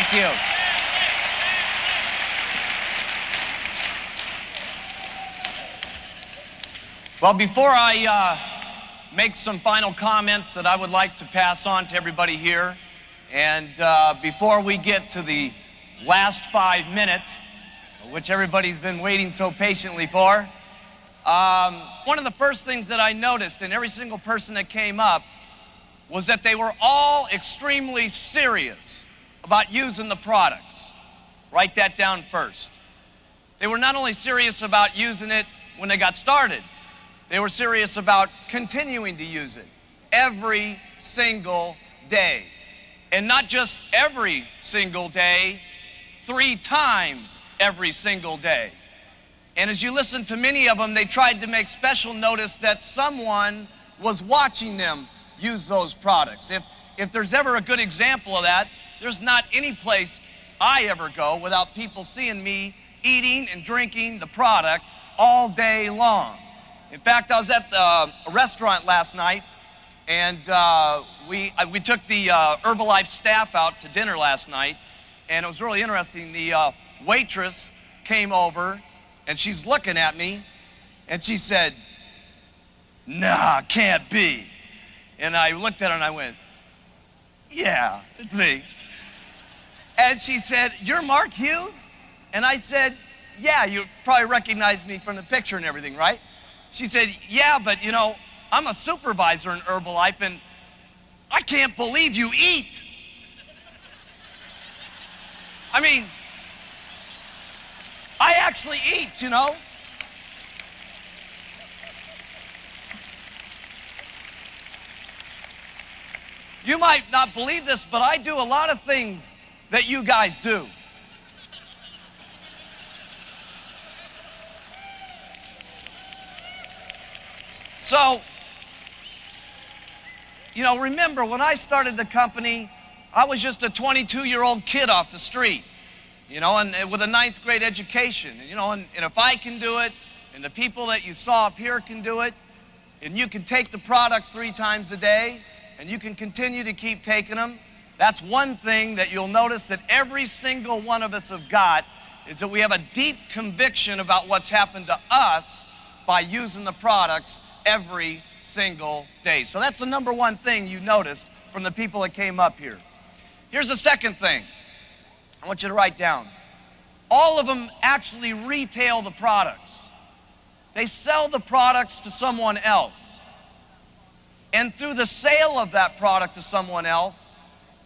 Thank you. Well, before I make some final comments that I would like to pass on to everybody here, and before we get to the last 5 minutes, which everybody's been waiting so patiently for, one of the first things that I noticed in every single person that came up was that they were all extremely serious about using the products. Write that down first. They were not only serious about using it when they got started, they were serious about continuing to use it every single day. And not just every single day, 3 times every single day. And as you listen to many of them, they tried to make special notice that someone was watching them use those products. If there's ever a good example of that, there's not any place I ever go without people seeing me eating and drinking the product all day long. In fact, I was at a restaurant last night, and we took the Herbalife staff out to dinner last night, and it was really interesting. The waitress came over, and she's looking at me, and she said, "Nah, can't be." And I looked at her and I went, "Yeah, it's me." And she said, "You're Mark Hughes?" And I said, "Yeah, you probably recognize me from the picture and everything, right?" She said, "Yeah, but you know, I'm a supervisor in Herbalife and I can't believe you eat." I mean, I actually eat, you know. You might not believe this, but I do a lot of things that you guys do. So, you know, remember when I started the company, I was just a 22-year-old kid off the street, you know, and with a 9th grade education. And, you know, and if I can do it, and the people that you saw up here can do it, and you can take the products 3 times a day, and you can continue to keep taking them, that's one thing that you'll notice that every single one of us have got, is that we have a deep conviction about what's happened to us by using the products every single day. So that's the number one thing you noticed from the people that came up here. Here's the second thing I want you to write down. All of them actually retail the products. They sell the products to someone else. And through the sale of that product to someone else,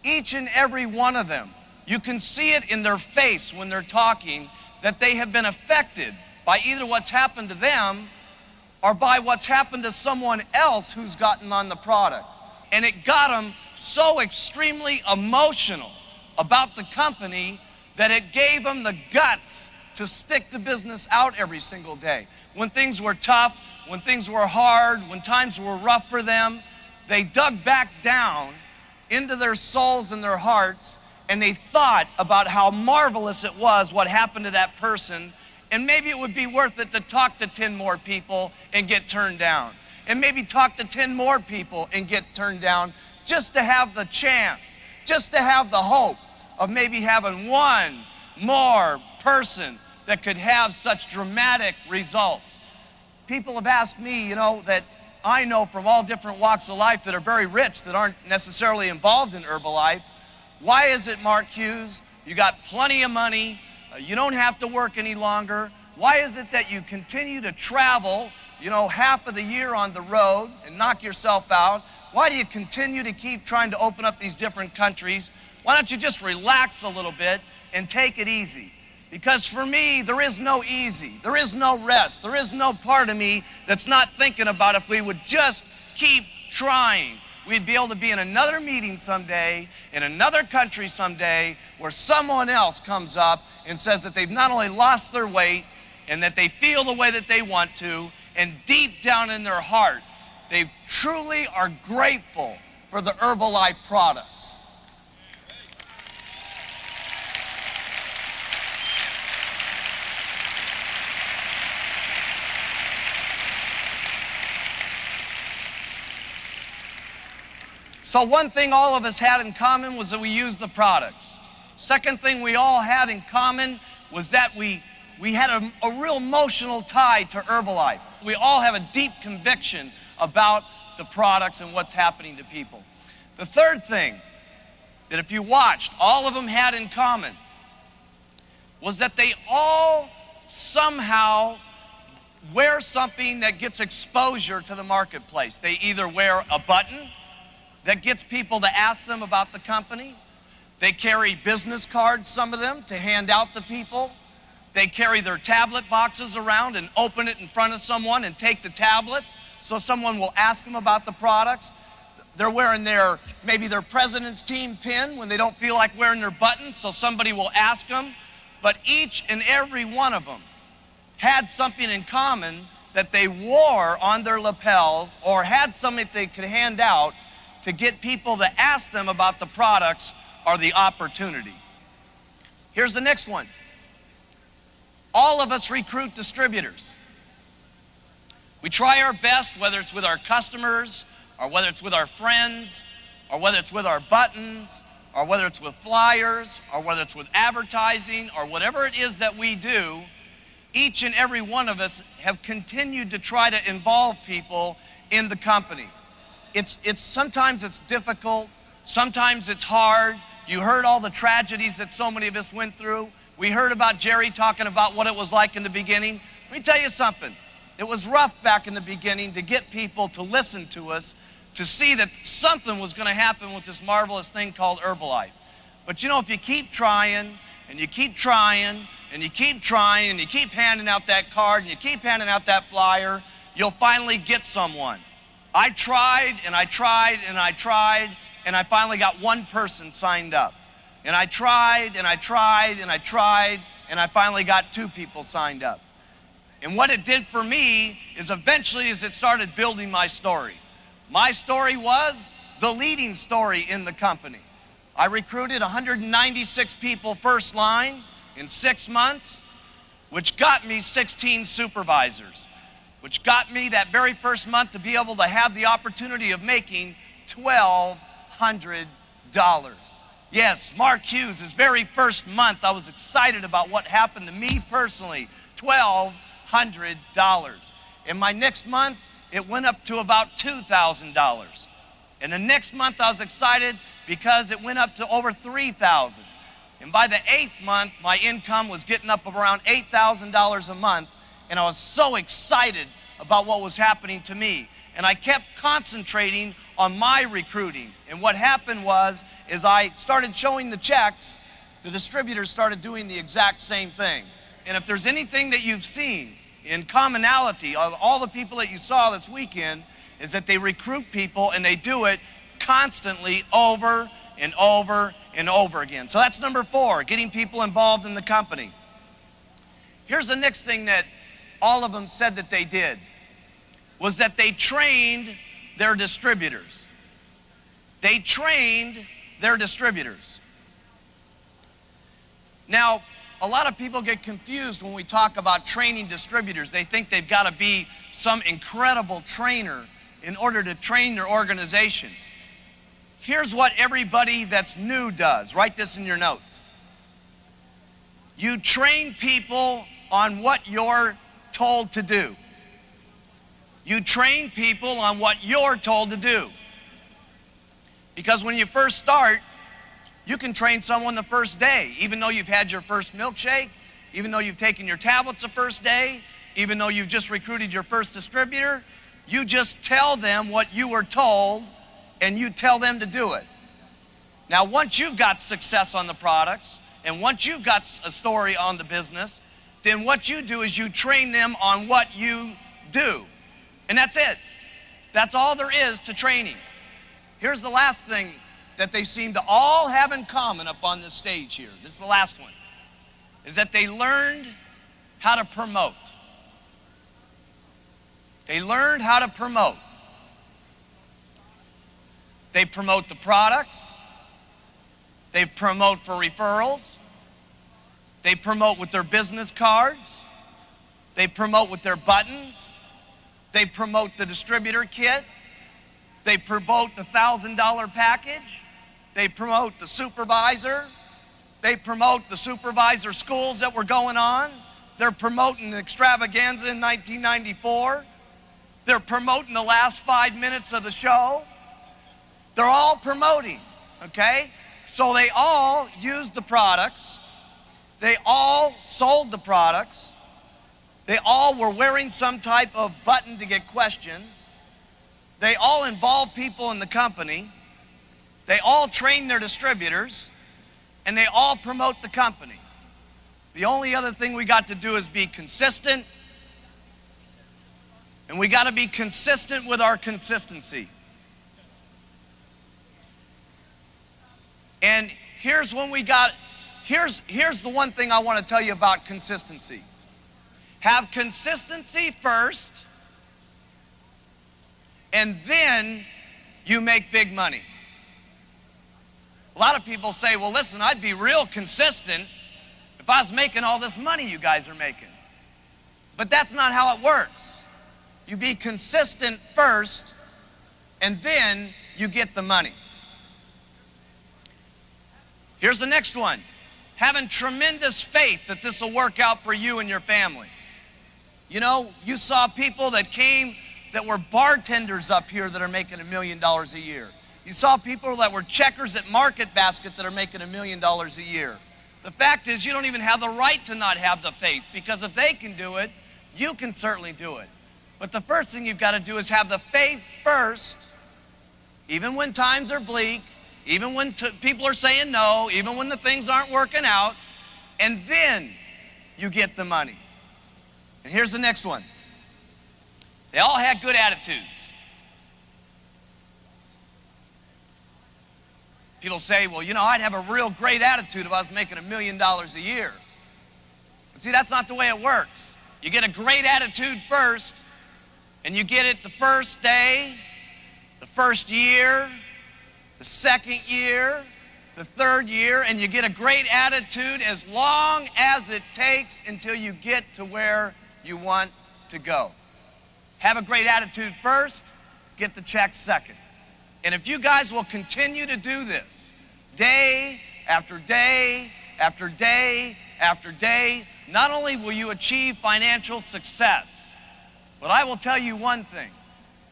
each and every one of them, you can see it in their face when they're talking, that they have been affected by either what's happened to them or by what's happened to someone else who's gotten on the product. And it got them so extremely emotional about the company that it gave them the guts to stick the business out every single day. When things were tough, when things were hard, when times were rough for them, they dug back down into their souls and their hearts, and they thought about how marvelous it was what happened to that person. And maybe it would be worth it to talk to 10 more people and get turned down. And maybe talk to 10 more people and get turned down, just to have the chance, just to have the hope of maybe having one more person that could have such dramatic results. People have asked me, you know, that I know from all different walks of life that are very rich, that aren't necessarily involved in Herbalife, why is it, Mark Hughes, you got plenty of money, you don't have to work any longer. Why is it that you continue to travel, you know, half of the year on the road and knock yourself out? Why do you continue to keep trying to open up these different countries? Why don't you just relax a little bit and take it easy? Because for me, there is no easy. There is no rest. There is no part of me that's not thinking about if we would just keep trying, we'd be able to be in another meeting someday, in another country someday, where someone else comes up and says that they've not only lost their weight and that they feel the way that they want to, and deep down in their heart, they truly are grateful for the Herbalife products. So one thing all of us had in common was that we used the products. Second thing we all had in common was that we had a real emotional tie to Herbalife. We all have a deep conviction about the products and what's happening to people. The third thing that if you watched, all of them had in common was that they all somehow wear something that gets exposure to the marketplace. They either wear a button that gets people to ask them about the company. They carry business cards, some of them, to hand out to people. They carry their tablet boxes around and open it in front of someone and take the tablets so someone will ask them about the products. They're wearing maybe their president's team pin when they don't feel like wearing their buttons, so somebody will ask them. But each and every one of them had something in common that they wore on their lapels or had something they could hand out to get people to ask them about the products or the opportunity. Here's the next one. All of us recruit distributors. We try our best, whether it's with our customers, or whether it's with our friends, or whether it's with our buttons, or whether it's with flyers, or whether it's with advertising, or whatever it is that we do, each and every one of us have continued to try to involve people in the company. Sometimes it's difficult, sometimes it's hard. You heard all the tragedies that so many of us went through. We heard about Jerry talking about what it was like in the beginning. Let me tell you something. It was rough back in the beginning to get people to listen to us, to see that something was going to happen with this marvelous thing called Herbalife. But you know, if you keep trying, and you keep trying, and you keep trying, and you keep handing out that card, and you keep handing out that flyer, you'll finally get someone. I tried, and I tried, and I tried, and I finally got one person signed up. And I tried, and I tried, and I tried, and I finally got 2 people signed up. And what it did for me is eventually as it started building my story. My story was the leading story in the company. I recruited 196 people first line in 6 months, which got me 16 supervisors, which got me that very first month to be able to have the opportunity of making $1,200. Yes, Mark Hughes, his very first month, I was excited about what happened to me personally, $1,200. And my next month, it went up to about $2,000. And the next month I was excited because it went up to over $3,000. And by the 8th month, my income was getting up around $8,000 a month, and I was so excited about what was happening to me. And I kept concentrating on my recruiting. And what happened was, as I started showing the checks, the distributors started doing the exact same thing. And if there's anything that you've seen in commonality of all the people that you saw this weekend, is that they recruit people and they do it constantly over and over and over again. So that's number 4, getting people involved in the company. Here's the next thing that all of them said that they did, was that they trained their distributors. They trained their distributors. Now, a lot of people get confused when we talk about training distributors. They think they've got to be some incredible trainer in order to train their organization. Here's what everybody that's new does. Write this in your notes. You train people on what you're told to do. You train people on what you're told to do. Because when you first start, you can train someone the first day, even though you've had your first milkshake, even though you've taken your tablets the first day, even though you've just recruited your first distributor. You just tell them what you were told, and you tell them to do it. Now, once you've got success on the products, and once you've got a story on the business, then what you do is you train them on what you do. And that's it. That's all there is to training. Here's the last thing that they seem to all have in common up on this stage here. This is the last one. Is that they learned how to promote. They learned how to promote. They promote the products. They promote for referrals. They promote with their business cards. They promote with their buttons. They promote the distributor kit. They promote the $1,000 package. They promote the supervisor. They promote the supervisor schools that were going on. They're promoting the extravaganza in 1994. They're promoting the last 5 minutes of the show. They're all promoting, okay? So they all used the products. They all sold the products. They all were wearing some type of button to get questions. They all involve people in the company. They all train their distributors. And they all promote the company. The only other thing we got to do is be consistent. And we got to be consistent with our consistency. And here's the one thing I want to tell you about consistency. Have consistency first, and then you make big money. A lot of people say, well, listen, I'd be real consistent if I was making all this money you guys are making. But that's not how it works. You be consistent first, and then you get the money. Here's the next one. Having tremendous faith that this will work out for you and your family. You know, you saw people that came that were bartenders up here that are making $1 million a year. You saw people that were checkers at Market Basket that are making $1 million a year. The fact is, you don't even have the right to not have the faith, because if they can do it, you can certainly do it. But the first thing you've got to do is have the faith first, even when times are bleak, even when people are saying no, even when the things aren't working out, and then you get the money. And here's the next one. They all had good attitudes. People say, well, you know, I'd have a real great attitude if I was making $1 million a year. But see, that's not the way it works. You get a great attitude first, and you get it the first day, the first year, the second year, the third year, and you get a great attitude as long as it takes until you get to where you want to go. Have a great attitude first, get the check second. And if you guys will continue to do this, day after day after day after day, not only will you achieve financial success, but I will tell you one thing.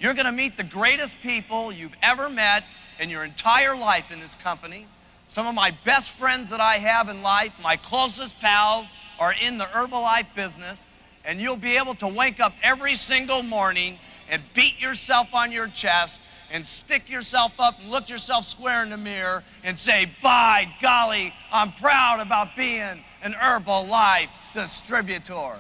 You're going to meet the greatest people you've ever met in your entire life in this company. Some of my best friends that I have in life, my closest pals, are in the Herbalife business, and you'll be able to wake up every single morning and beat yourself on your chest and stick yourself up and look yourself square in the mirror and say, by golly, I'm proud about being an Herbalife distributor.